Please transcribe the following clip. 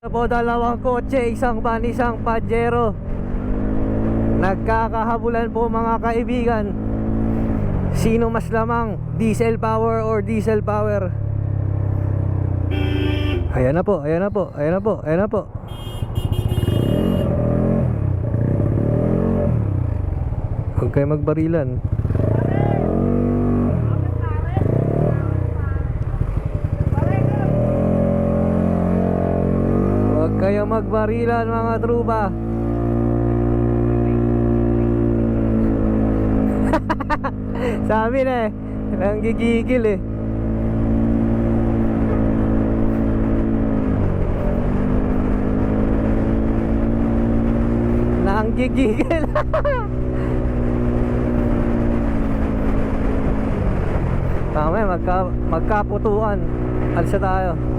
Po, dalawang kotse, isang van, isang Pajero. Nagkakahabulan po mga kaibigan. Sino mas lamang, diesel power or diesel power? Ayan na po, ayan na po, ayan na po, ayan na po. Huwag kayo magbarilan. Huwag kayo magbarilan mga trupa. Sabi na eh, nanggigigil eh. Nanggigigil. Tama, magkaputuan. Alsa tayo.